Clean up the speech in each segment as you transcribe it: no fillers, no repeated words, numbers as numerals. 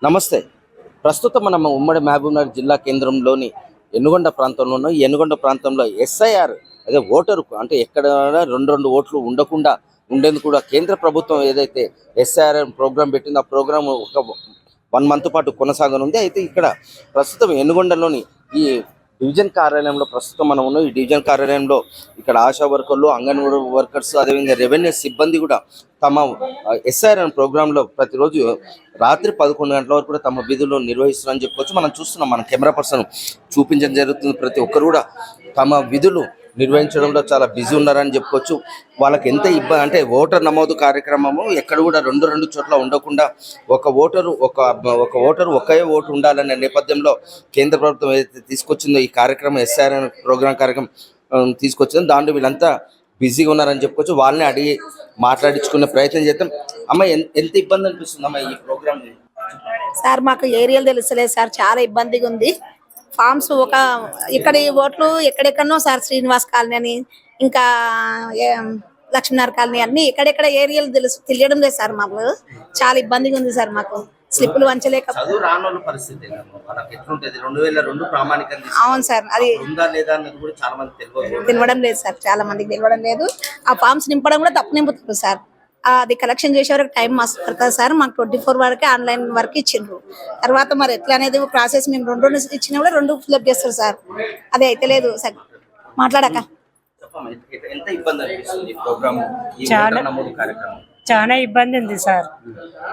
నమస్తే. ప్రస్తుతం మనం ఉమ్మడి మహబూబ్‌నగర్ జిల్లా కేంద్రంలోని ఎన్నుగొండ ప్రాంతంలో ఉన్నాం. ఈ ఎన్నుగొండ ప్రాంతంలో ఎస్ఐఆర్ అదే ఓటరుకు అంటే ఎక్కడ 2 ఓట్లు ఉండకుండా ఉండేందుకు కూడా కేంద్ర ప్రభుత్వం ఏదైతే ఎస్ఐఆర్ ప్రోగ్రామ్ పెట్టిందో ఆ ప్రోగ్రామ్ ఒక 1 మంత్ పాటు కొనసాగనుంది. అయితే ఇక్కడ ప్రస్తుతం ఎన్నుగొండలోని ఈ డివిజన్ కార్యాలయంలో ప్రస్తుతం మనం ఉన్నాం. ఈ డివిజన్ కార్యాలయంలో ఇక్కడ ఆశా వర్కర్లు, అంగన్వాడీ వర్కర్స్, అదేవిధంగా రెవెన్యూ సిబ్బంది కూడా తమ ఎస్ఐఆర్ ప్రోగ్రాంలో ప్రతిరోజు రాత్రి 11 గంటల వరకు కూడా తమ విధులు నిర్వహిస్తున్నారని చెప్పుకోవచ్చు. మనం చూస్తున్నాం, మన కెమెరా పర్సన్ చూపించడం జరుగుతుంది. ప్రతి ఒక్కరు కూడా తమ విధులు నిర్వహించడంలో చాలా బిజీ ఉన్నారని చెప్పుకోవచ్చు. వాళ్ళకి ఎంత ఇబ్బంది అంటే ఓటర్ నమోదు కార్యక్రమము ఎక్కడ కూడా రెండు చోట్ల ఉండకుండా ఒక ఓటరు ఒకే ఓటు ఉండాలనే నేపథ్యంలో కేంద్ర ప్రభుత్వం ఏదైతే తీసుకొచ్చిందో ఈ కార్యక్రమం ఎస్ఆర్ ప్రోగ్రామ్ కార్యక్రమం తీసుకొచ్చిందో దాంట్లో వీళ్ళంతా బిజీగా ఉన్నారని చెప్పుకోవచ్చు. వాళ్ళని అడిగి మాట్లాడించుకునే ప్రయత్నం చేద్దాం. అమ్మ, ఎంత ఇబ్బంది అనిపిస్తుంది అమ్మ ఈ ప్రోగ్రామ్? సార్ మాకు ఏరియాలు తెలుసలేదు సార్, చాలా ఇబ్బందిగా ఉంది. ఫామ్స్ ఇక్కడ ఓట్లు ఎక్కడెక్కడనో సార్, శ్రీనివాస్ కాలనీ అని, ఇంకా లక్ష్మీనారాయణ కాలనీ అన్ని ఎక్కడెక్కడ ఏరియాలు తెలియడం లేదు సార్. మాకు చాలా ఇబ్బందిగా ఉంది సార్. మాకు స్లిప్పులు వంచలేక. అవును సార్, అది తెలియడం లేదు సార్, చాలా మందికి తెలియడం లేదు. ఆ ఫామ్స్ నింపడం కూడా తప్పు నింపుతుంది సార్. అది కలెక్షన్ చేసే వరకు టైం మస్తు పడుతుంది సార్. మాకు 24 వరకే ఆన్లైన్ వరకు ఇచ్చిండ్రు. తర్వాత మరి ఎట్లా అనేది ప్రాసెస్ మేము 2 ఇచ్చినా కూడా 2 ఫిల్అప్ చేస్తారు సార్. అది అయితే లేదు సార్. మాట్లాడాక చాలా ఇబ్బంది ఉంది సార్.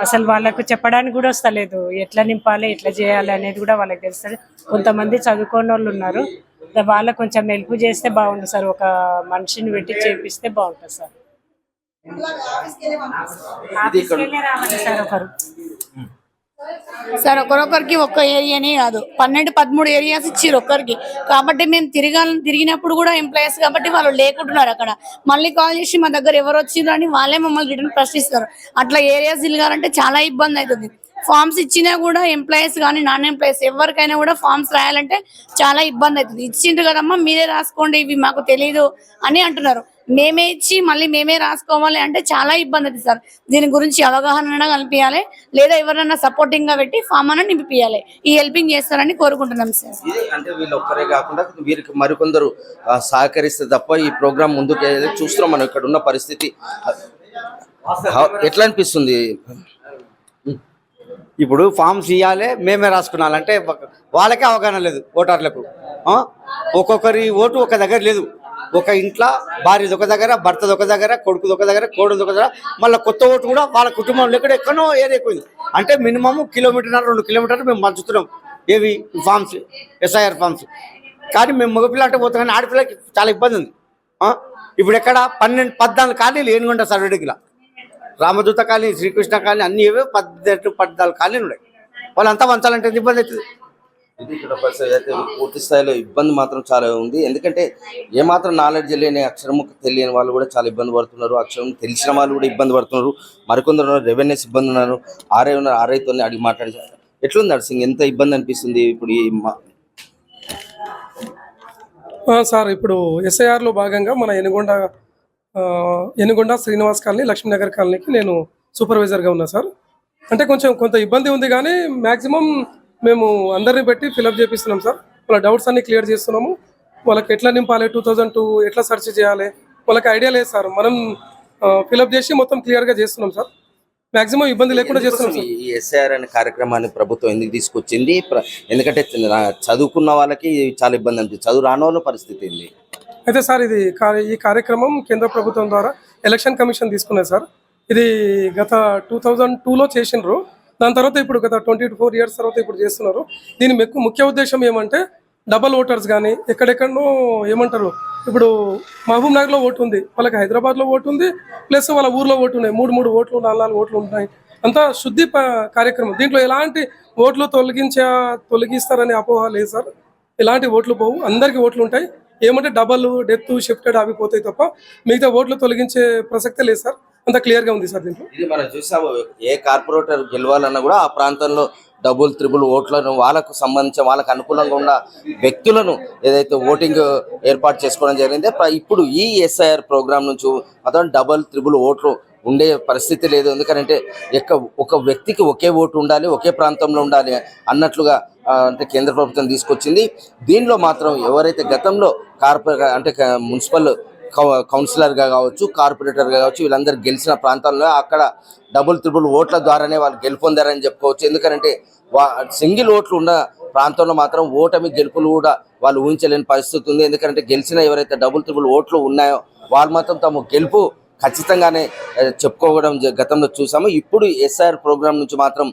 అసలు వాళ్ళకు చెప్పడానికి కూడా వస్తలేదు, ఎట్లా నింపాలి ఎట్లా చేయాలి అనేది కూడా వాళ్ళకి తెలుస్తుంది. కొంతమంది చదువుకోని వాళ్ళు ఉన్నారు, వాళ్ళకు కొంచెం హెల్ప్ చేస్తే బాగుంటుంది సార్. ఒక మనిషిని పెట్టి చేపిస్తే బాగుంటుంది సార్. సార్ ఒకరొకరికి ఒక్క ఏరియానే కాదు, 12-13 ఏరియాస్ ఇచ్చారు ఒక్కరికి. కాబట్టి మేము తిరిగినప్పుడు కూడా ఎంప్లాయీస్ కాబట్టి వాళ్ళు లేకుంటున్నారు అక్కడ. మళ్ళీ కాల్ చేసి మా దగ్గర ఎవరు వచ్చిండ్రు అని వాళ్ళే మమ్మల్ని రిటర్న్ ప్రశ్నిస్తారు. అట్లా ఏరియాస్ తిరగాలంటే చాలా ఇబ్బంది అవుతుంది. ఫామ్స్ ఇచ్చినా కూడా ఎంప్లాయీస్ కానీ నాన్ ఎంప్లాయీస్ ఎవరికైనా కూడా ఫామ్స్ రాయాలంటే చాలా ఇబ్బంది అవుతుంది. ఇచ్చిండ్రు కదమ్మా మీరే రాసుకోండి, ఇవి మాకు తెలీదు అని అంటున్నారు. మేమే ఇచ్చి మళ్ళీ మేమే రాసుకోవాలి అంటే చాలా ఇబ్బంది అవుతుంది సార్. దీని గురించి అవగాహన కల్పించాలి, లేదా ఎవరైనా సపోర్టింగ్ గా పెట్టి ఫామ్ అన్న నింపియాలి. ఈ హెల్పింగ్ చేస్తారని కోరుకుంటున్నాం సార్. అంటే వీళ్ళు ఒక్కరే కాకుండా వీరికి మరికొందరు సహకరిస్తే తప్ప ఈ ప్రోగ్రామ్ ముందుకు చూస్తున్నాం. మనం ఇక్కడ ఉన్న పరిస్థితి ఎట్లా అనిపిస్తుంది? ఇప్పుడు ఫామ్స్ ఇవ్వాలి, మేమే రాసుకున్నాలంటే వాళ్ళకే అవగాహన లేదు ఓటర్లకు. ఒక్కొక్కరి ఓటు ఒక దగ్గర లేదు. ఒక ఇంట్లో భార్యది ఒక దగ్గర, భర్తది ఒక దగ్గర, కొడుకుది ఒక దగ్గర, కోడది ఒక దగ్గర, మళ్ళీ కొత్త ఓటు కూడా వాళ్ళ కుటుంబంలో ఎక్కడో ఏరైపోయింది. అంటే మినిమం 1-2 కిలోమీటర్లు మేము పంచుతున్నాం ఏవి ఫామ్స్, ఎస్ఐఆర్ ఫామ్స్. కానీ మేము మగపిల్ల అంటే పోతాం, కానీ ఆడపిల్లకి చాలా ఇబ్బంది ఉంది. ఇప్పుడు ఎక్కడ 14 కాలనీలు ఏనుగుంట సార్ రెడ్డికిలా, రామదూత కాలనీ, శ్రీకృష్ణ కాలనీ అన్ని ఏవో 14 కాలనీలు ఉన్నాయి. వాళ్ళంతా పంచాలంటే ఇబ్బంది అవుతుంది. ఇది ఇక్కడ పూర్తి స్థాయిలో ఇబ్బంది మాత్రం చాలా ఉంది. ఎందుకంటే ఏమాత్రం నాలెడ్జ్ లేని, అక్షరము తెలియని వాళ్ళు కూడా చాలా ఇబ్బంది పడుతున్నారు. అక్షరం తెలిసిన వాళ్ళు కూడా ఇబ్బంది పడుతున్నారు. మరికొందరు రెవెన్యూ సిబ్బంది ఉన్నారు. ఆర్ఐతో అడిగి మాట్లాడి ఎట్లుంది నర్సింగ్, ఎంత ఇబ్బంది అనిపిస్తుంది ఇప్పుడు ఈ సార్? ఇప్పుడు ఎస్ఐఆర్లో భాగంగా మన ఎనుగొండ శ్రీనివాస్ కాలనీ, లక్ష్మీనగర్ కాలనీకి నేను సూపర్వైజర్గా ఉన్నా సార్. అంటే కొంత ఇబ్బంది ఉంది, కానీ మ్యాక్సిమం మేము అందరిని పెట్టి ఫిలప్ చేపిస్తున్నాం సార్. వాళ్ళ డౌట్స్ అన్ని క్లియర్ చేస్తున్నాము. వాళ్ళకి ఎట్లా నింపాలి, 2002 ఎట్లా సెర్చ్ చేయాలి, వాళ్ళకి ఐడియా లేదు సార్. మనం ఫిలప్ చేసి మొత్తం క్లియర్గా చేస్తున్నాం సార్. మ్యాక్సిమం ఇబ్బంది లేకుండా చేస్తున్నాం సార్. ఈ ఎస్ఐఆర్ అనే కార్యక్రమాన్ని ప్రభుత్వం ఎందుకు తీసుకొచ్చింది? ఎందుకంటే చదువుకున్న వాళ్ళకి చాలా ఇబ్బంది అనిపిస్తుంది, చదువు రాని వాళ్ళ పరిస్థితి ఏంది? అయితే సార్ ఈ కార్యక్రమం కేంద్ర ప్రభుత్వం ద్వారా ఎలక్షన్ కమిషన్ తీసుకున్నారు సార్. ఇది గత 2002లో చేసినారు. దాని తర్వాత ఇప్పుడు గత 24 ఇయర్స్ తర్వాత ఇప్పుడు చేస్తున్నారు. దీని ముఖ్య ఉద్దేశం ఏమంటే డబల్ ఓటర్స్ కానీ ఎక్కడెక్కడనో ఏమంటారు, ఇప్పుడు మహబూబ్ నగర్లో ఓటు ఉంది, వాళ్ళకి హైదరాబాద్లో ఓటు ఉంది, ప్లస్ వాళ్ళ ఊర్లో ఓటు ఉన్నాయి. 3 ఓట్లు 4 ఓట్లు ఉన్నాయి. అంతా శుద్ధి కార్యక్రమం. దీంట్లో ఎలాంటి ఓట్లు తొలగిస్తారనే అపోహ లేదు సార్. ఎలాంటి ఓట్లు పోవు, అందరికీ ఓట్లు ఉంటాయి. ఏమంటే డబల్, డెత్, షిఫ్టెడ్ అవి పోతాయి తప్ప మిగతా ఓట్లు తొలగించే ప్రసక్తే లేదు సార్. అంత క్లియర్ గా ఉంది సార్. దీంట్లో ఇది మనం చూసాము, ఏ కార్పొరేటర్ గెలవాలన్నా కూడా ఆ ప్రాంతంలో డబుల్ 3 ఓట్లను వాళ్ళకు సంబంధించిన వాళ్ళకు అనుకూలంగా ఉన్న వ్యక్తులను ఏదైతే ఓటింగ్ ఏర్పాటు చేసుకోవడం జరిగింది. ఇప్పుడు ఈ ఎస్ఐఆర్ ప్రోగ్రామ్ నుంచి మాత్రం డబుల్ 3 ఓట్లు ఉండే పరిస్థితి లేదు. ఎందుకంటే ఒక వ్యక్తికి ఒకే ఓటు ఉండాలి, ఒకే ప్రాంతంలో ఉండాలి అన్నట్లుగా అంటే కేంద్ర ప్రభుత్వం తీసుకొచ్చింది. దీనిలో మాత్రం ఎవరైతే గతంలో మున్సిపల్ కౌన్సిలర్గా కావచ్చు, కార్పొరేటర్గా కావచ్చు, వీళ్ళందరూ గెలిచిన ప్రాంతాల్లో అక్కడ డబుల్ త్రిబుల్ ఓట్ల ద్వారానే వాళ్ళు గెలుపొందారని చెప్పుకోవచ్చు. ఎందుకంటే సింగిల్ ఓట్లు ఉన్న ప్రాంతంలో మాత్రం ఓటమి గెలుపులు కూడా వాళ్ళు ఊహించలేని పరిస్థితి ఉంది. ఎందుకంటే గెలిచిన ఎవరైతే డబుల్ త్రిబుల్ ఓట్లు ఉన్నాయో వాళ్ళు మాత్రం తమ గెలుపు ఖచ్చితంగానే చెప్పుకోవడం గతంలో చూసాము. ఇప్పుడు ఎస్ఐఆర్ ప్రోగ్రామ్ నుంచి మాత్రం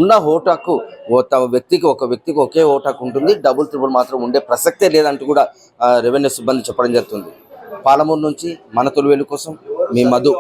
ఉన్న ఓటు హక్కు ఒక వ్యక్తికి ఒకే ఓటు హక్కు ఉంటుంది, డబుల్ త్రిబుల్ మాత్రం ఉండే ప్రసక్తే లేదంటూ కూడా రెవెన్యూ సిబ్బంది చెప్పడం జరుగుతుంది. పాలమూరు నుంచి మన తొలివేలు కోసం మీ మధు.